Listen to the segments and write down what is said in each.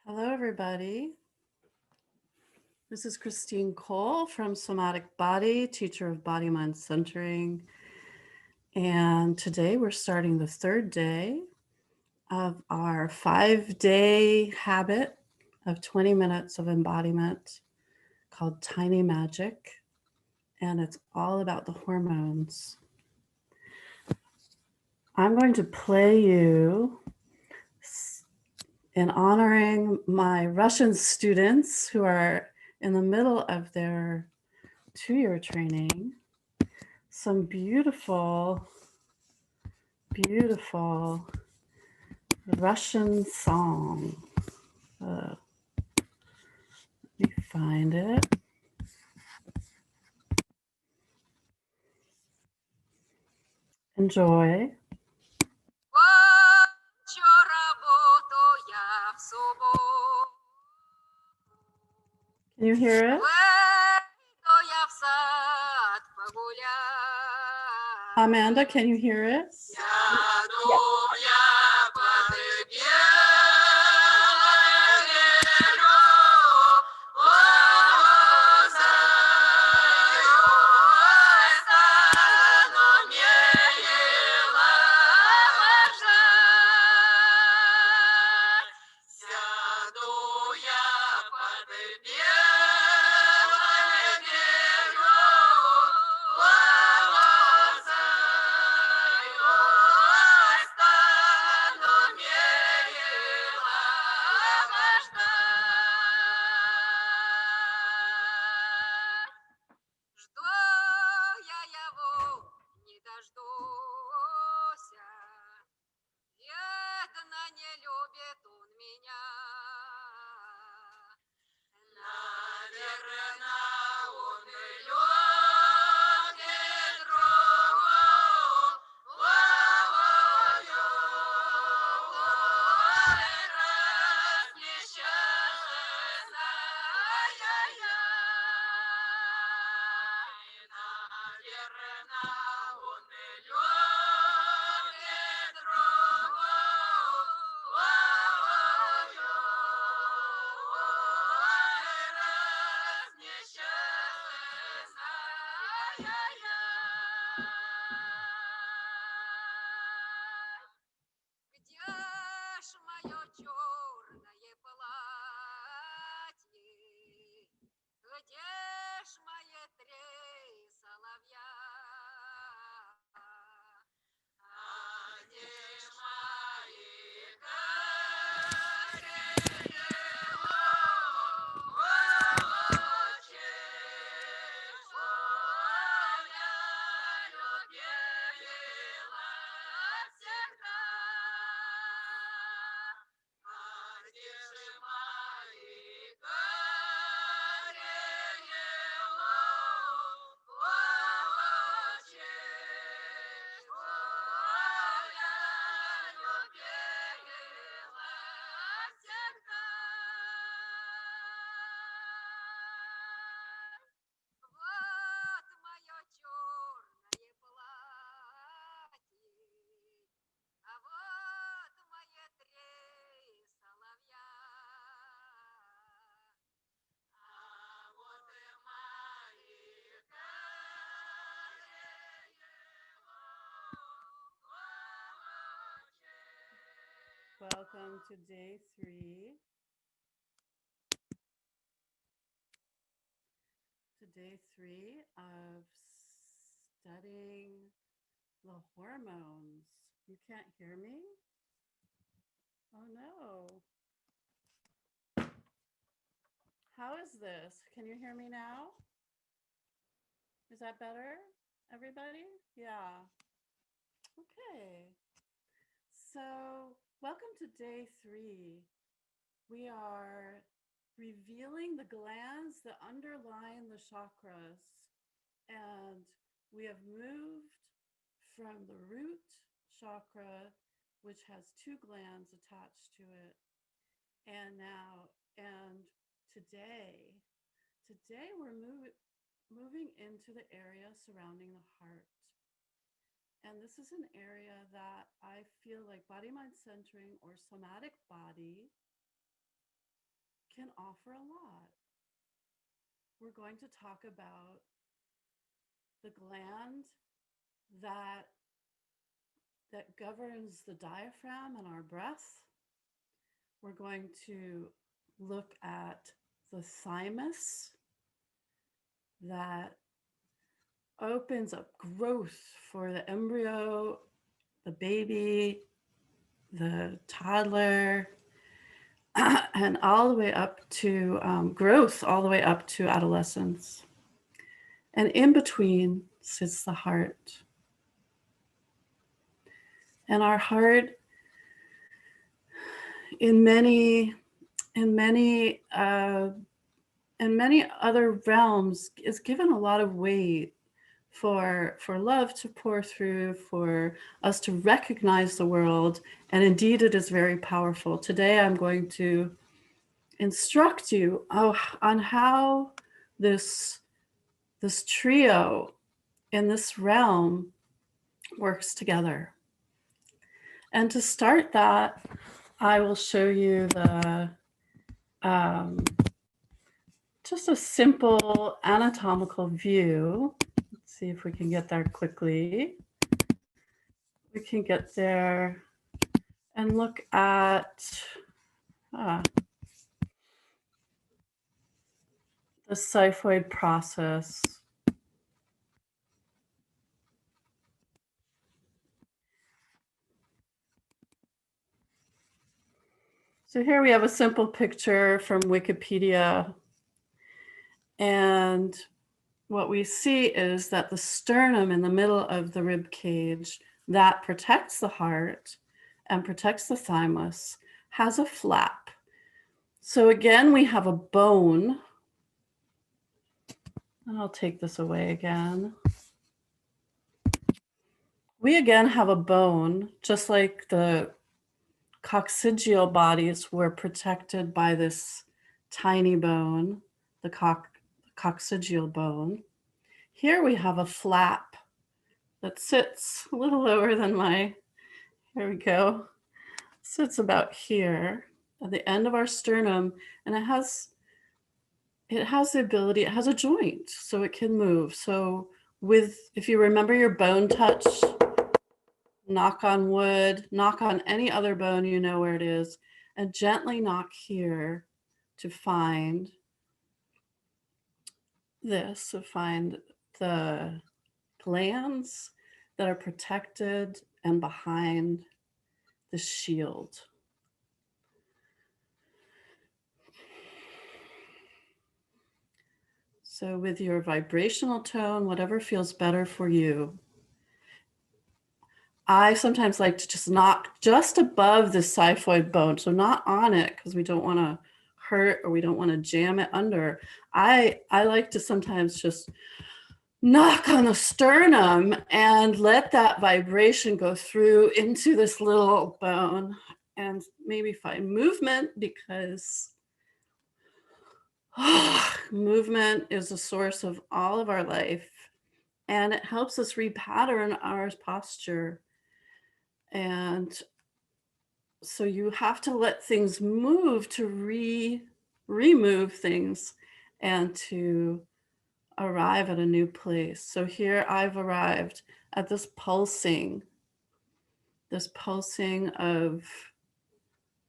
Hello, everybody. This is Christine Cole from Somatic Body, teacher of body mind centering. And today we're starting the third day of our 5-day habit of 20 minutes of embodiment called Tiny Magic. And it's all about the hormones. I'm going to play you in honoring my Russian students who are in the middle of their 2-year training, some beautiful, beautiful Russian song. Let me find it. Enjoy. Can you hear it? Amanda, can you hear it? Welcome to day 3. To day 3 of studying the hormones. You can't hear me? Oh no. How is this? Can you hear me now? Is that better, everybody? Yeah. Okay. So, welcome to day 3. We are revealing the glands that underline the chakras. And we have moved from the root chakra, which has 2 glands attached to it. And today we're moving into the area surrounding the heart. And this is an area that I feel like body mind centering or somatic body can offer a lot. We're going to talk about the gland that governs the diaphragm and our breath. We're going to look at the thymus that opens up growth for the embryo, the baby, the toddler, and all the way up to growth, all the way up to adolescence. And in between sits the heart. And our heart, in many other realms, is given a lot of weight for love to pour through, for us to recognize the world. And indeed, it is very powerful. Today, I'm going to instruct you on how this trio in this realm works together. And to start that, I will show you the just a simple anatomical view. Let's see if we can get there quickly. We can get there and look at the xiphoid process. So here we have a simple picture from Wikipedia. And what we see is that the sternum in the middle of the rib cage that protects the heart and protects the thymus has a flap. So again, we have a bone. And I'll take this away again. We again have a bone, just like the coccygeal bodies were protected by this tiny bone, the coccygeal bone. Here we have a flap that sits a little lower than here we go, sits about here at the end of our sternum, and it has the ability, it has a joint, so it can move. So if you remember your bone touch, knock on wood, knock on any other bone, you know where it is, and gently knock here to find this, to find the glands that are protected and behind the shield. So with your vibrational tone, whatever feels better for you, I sometimes like to just knock just above the xiphoid bone. So not on it, because we don't want to hurt or we don't want to jam it under. I like to sometimes just knock on the sternum and let that vibration go through into this little bone and maybe find movement, because movement is the source of all of our life, and it helps us repattern our posture. And so you have to let things move to remove things and to arrive at a new place. So here I've arrived at this pulsing of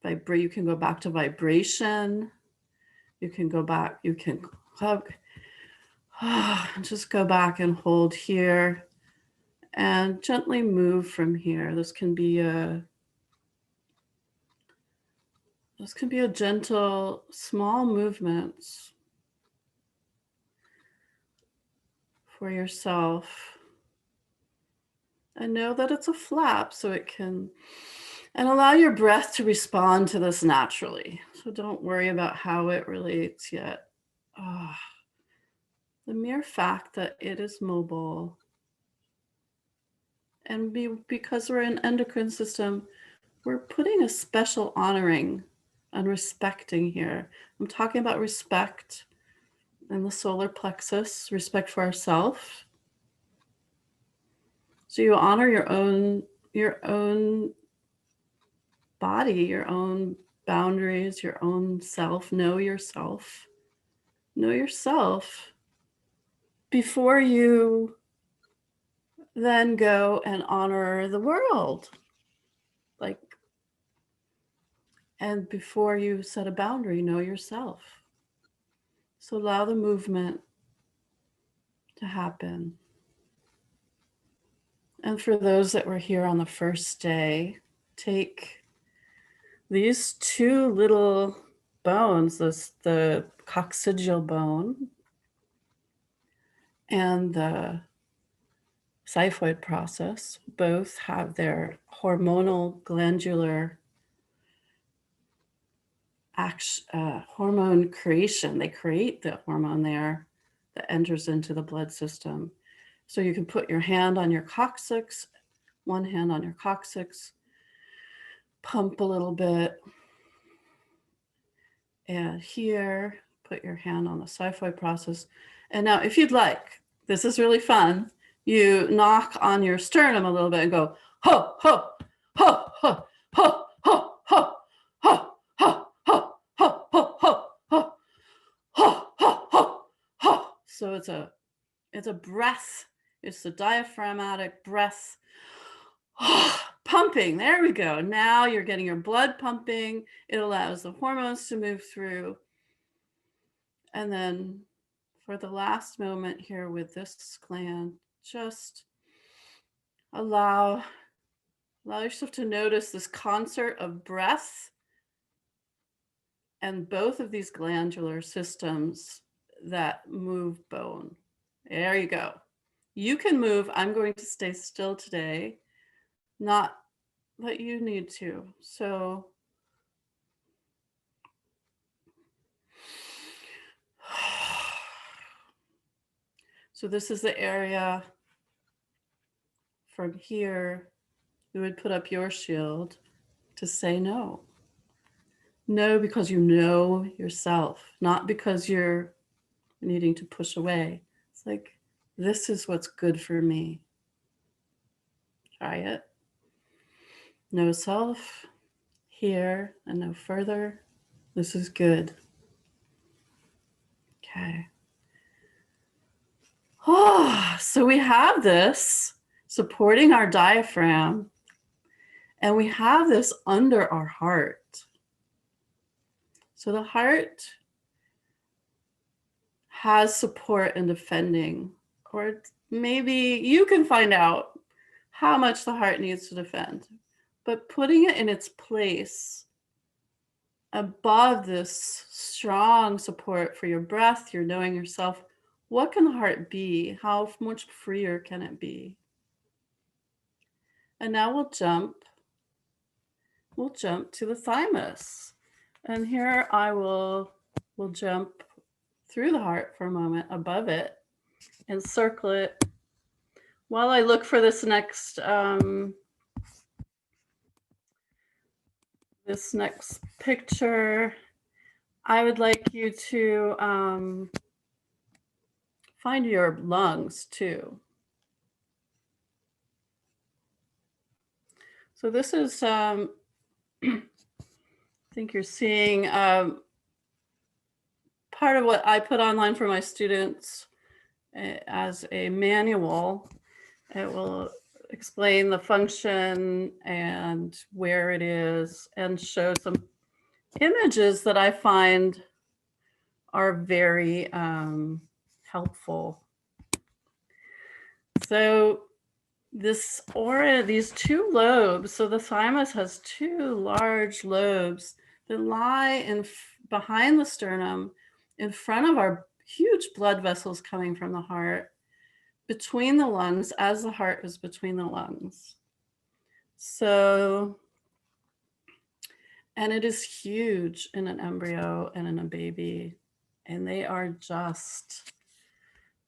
vibration. You can go back to vibration. You can go back, you can hug, just go back and hold here and gently move from here. This can be a gentle, small movements for yourself. And know that it's a flap, so it can, and allow your breath to respond to this naturally. So don't worry about how it relates yet. The mere fact that it is mobile, and because we're an endocrine system, we're putting a special honoring and respecting here. I'm talking about respect in the solar plexus, respect for ourselves. So you honor your own body, your own boundaries, your own self, know yourself. Know yourself before you then go and honor the world. Like, and before you set a boundary, know yourself. So allow the movement to happen. And for those that were here on the first day, take these two little bones, the coccygeal bone and the xiphoid process, both have their hormonal glandular hormone creation. They create the hormone there that enters into the blood system. So you can put your hand on your coccyx, one hand on your coccyx, pump a little bit. And here, put your hand on the xiphoid process. And now if you'd like, this is really fun, you knock on your sternum a little bit and go, ho, ho, ho, ho, ho, ho, ho, ho, ho, ho, ho, ho, ho, ho, ho, ho, ho, ho. So it's a breath. It's the diaphragmatic breath. Pumping. There we go. Now you're getting your blood pumping. It allows the hormones to move through. And then for the last moment here with this gland, just allow yourself to notice this concert of breath and both of these glandular systems that move bone. There you go. You can move. I'm going to stay still today, not that you need to. So this is the area from here. You would put up your shield to say no. No, because you know yourself, not because you're needing to push away. It's like, this is what's good for me. Try it. No self, here and no further. This is good. Okay. Oh, so we have this supporting our diaphragm, and we have this under our heart. So the heart has support in defending, or maybe you can find out how much the heart needs to defend, but putting it in its place above this strong support for your breath, your knowing yourself. What can the heart be? How much freer can it be? And now we'll jump to the thymus. And here we'll jump through the heart for a moment, above it, and circle it. While I look for this next picture, I would like you to find your lungs too. So this is, I think you're seeing part of what I put online for my students as a manual. It will explain the function and where it is and show some images that I find are very helpful. So this aura, these two lobes, so the thymus has two large lobes that lie behind the sternum, in front of our huge blood vessels coming from the heart, between the lungs, as the heart is between the lungs. So, and it is huge in an embryo and in a baby, and they are just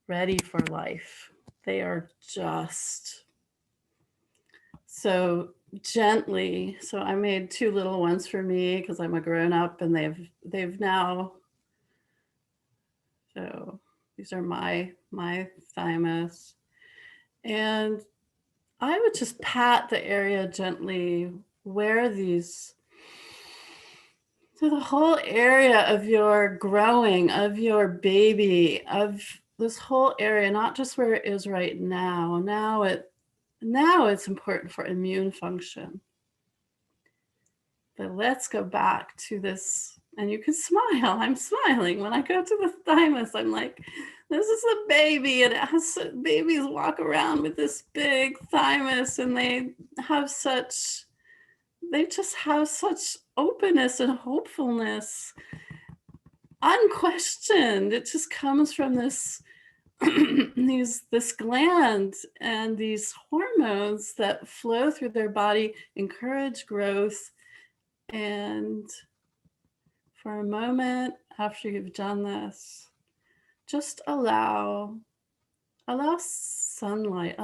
ready for life. They are just so gently. So I made two little ones for me because I'm a grown up, and they've now, so these are my thymus. And I would just pat the area gently where these to the whole area of your growing, of your baby, of this whole area, not just where it is right now. Now it's important for immune function. But let's go back to this, and you can smile. I'm smiling. When I go to the thymus, I'm like, this is a baby, and it has babies walk around with this big thymus, and they just have such openness and hopefulness, unquestioned. It just comes from this this gland and these hormones that flow through their body, encourage growth. And for a moment after you've done this, just allow sunlight,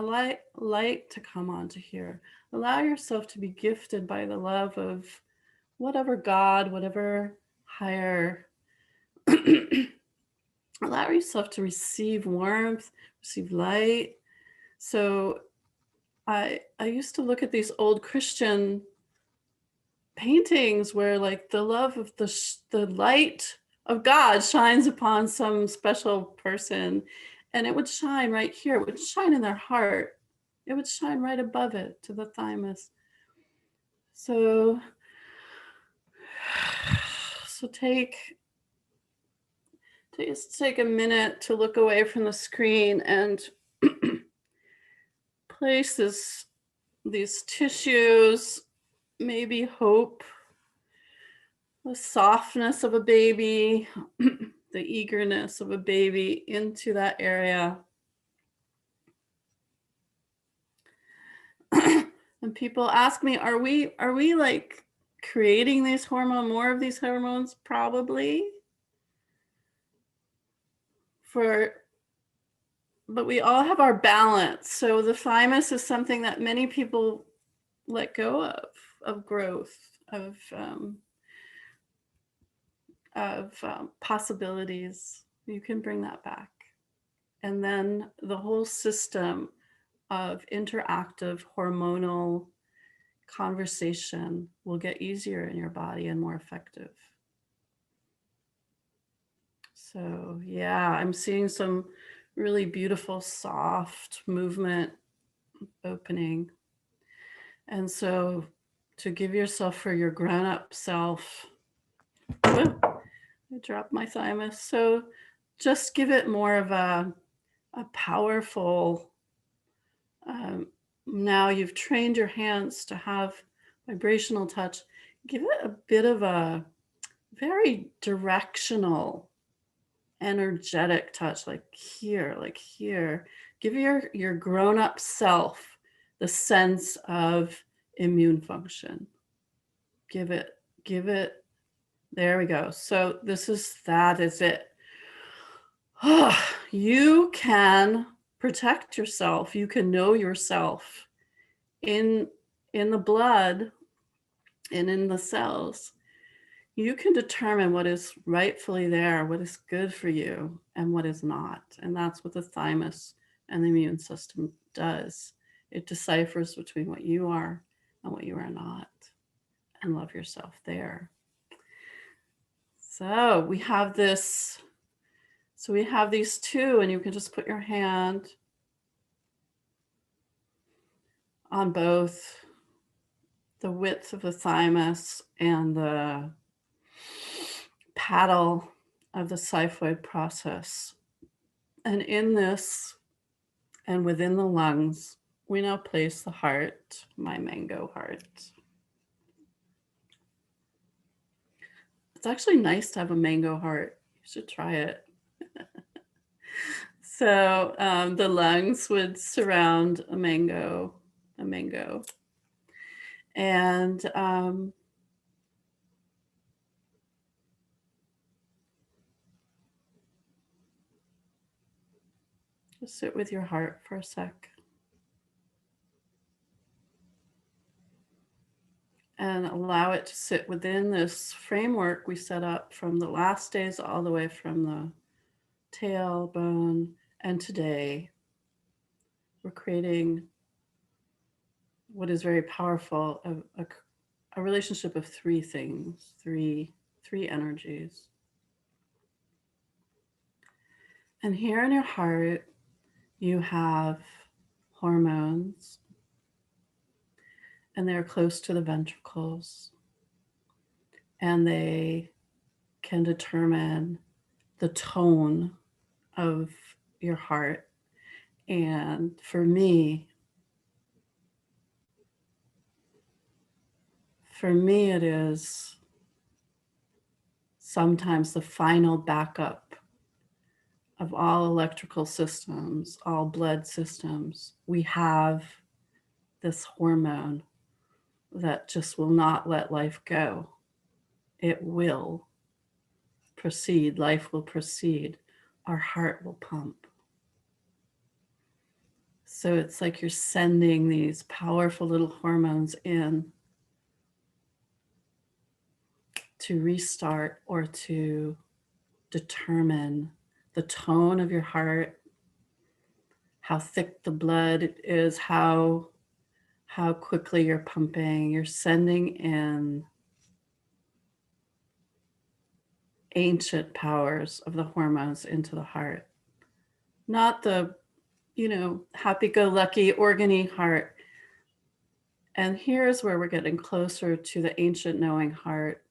light to come onto here. Allow yourself to be gifted by the love of whatever God, whatever higher. Allow yourself to receive warmth, receive light. So I used to look at these old Christian paintings where like the love of the light of God shines upon some special person, and it would shine right here. It would shine in their heart. It would shine right above it to the thymus. So take a minute to look away from the screen and place these tissues, maybe hope, the softness of a baby, the eagerness of a baby into that area. And people ask me, are we like creating more of these hormones? Probably. But we all have our balance. So the thymus is something that many people let go of growth, of possibilities. You can bring that back. And then the whole system of interactive hormonal conversation will get easier in your body and more effective. So yeah, I'm seeing some really beautiful, soft movement opening. And so to give yourself for your grown-up self, I dropped my thymus. So just give it more of a powerful, now you've trained your hands to have vibrational touch. Give it a bit of a very directional, energetic touch, like here, like here. Give your grown-up self the sense of immune function. Give it. There we go. So that is it. You can protect yourself. You can know yourself in the blood and in the cells. You can determine what is rightfully there, what is good for you, and what is not. And that's what the thymus and the immune system does. It deciphers between what you are and what you are not, and love yourself there. So we have this. So we have these two, and you can just put your hand on both the width of the thymus and the paddle of the xiphoid process. And in this, and within the lungs, we now place the heart, my mango heart. It's actually nice to have a mango heart. You should try it. So the lungs would surround a mango. And just sit with your heart for a sec. And allow it to sit within this framework we set up from the last days all the way from the tailbone. And today, we're creating what is very powerful, a relationship of three things, three three energies. And here in your heart, you have hormones, and they're close to the ventricles, and they can determine the tone of your heart. And for me, it is sometimes the final backup of all electrical systems, all blood systems. We have this hormone that just will not let life go. It will proceed, life will proceed, our heart will pump. So it's like you're sending these powerful little hormones in to restart or to determine the tone of your heart, how thick the blood is, how quickly you're pumping. You're sending in ancient powers of the hormones into the heart, not the, happy-go-lucky organy heart. And here's where we're getting closer to the ancient knowing heart,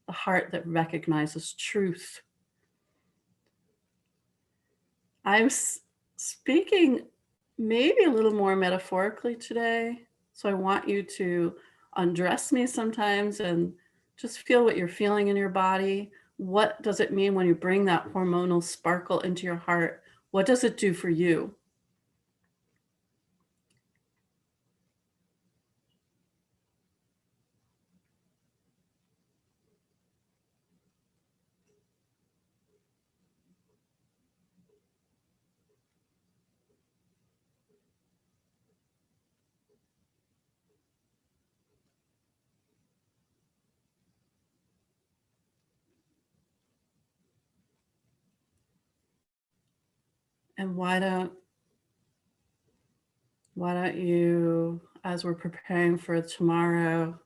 the heart that recognizes truth. I'm speaking maybe a little more metaphorically today. So I want you to undress me sometimes and just feel what you're feeling in your body. What does it mean when you bring that hormonal sparkle into your heart? What does it do for you? And why don't you, as we're preparing for tomorrow,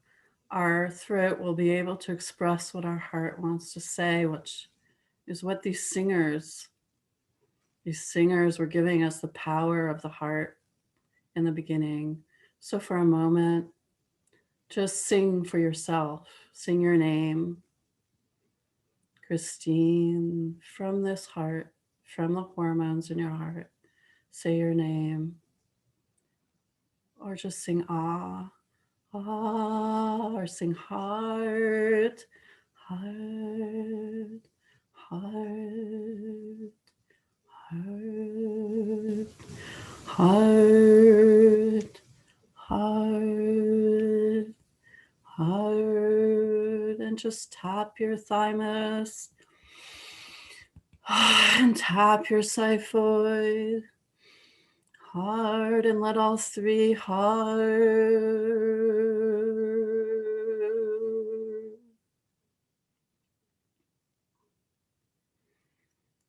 our throat will be able to express what our heart wants to say, which is what these singers were giving us the power of the heart in the beginning. So for a moment, just sing for yourself, sing your name, Christine, from this heart, from the hormones in your heart. Say your name, or just sing ah, ah, or sing heart, heart, heart, heart, heart, heart, heart, and just tap your thymus and tap your xiphoid hard, and let all three heart.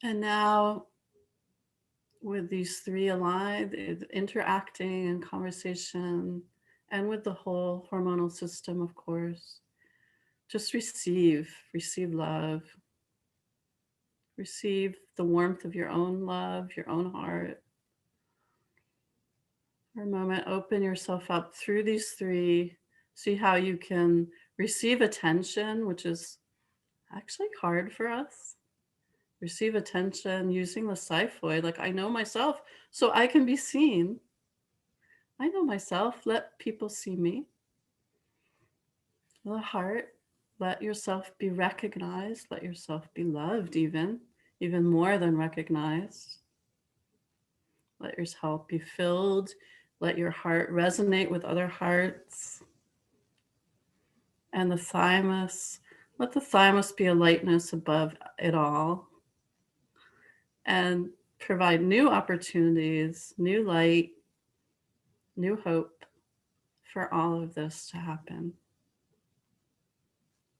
And now, with these three aligned, interacting in conversation, and with the whole hormonal system, of course, just receive love, receive the warmth of your own love, your own heart. For a moment, open yourself up through these three. See how you can receive attention, which is actually hard for us. Receive attention using the xiphoid. Like, I know myself, so I can be seen. I know myself. Let people see me. The heart, let yourself be recognized. Let yourself be loved, even more than recognized. Let yourself be filled. Let your heart resonate with other hearts. And the thymus, let the thymus be a lightness above it all. And provide new opportunities, new light, new hope for all of this to happen.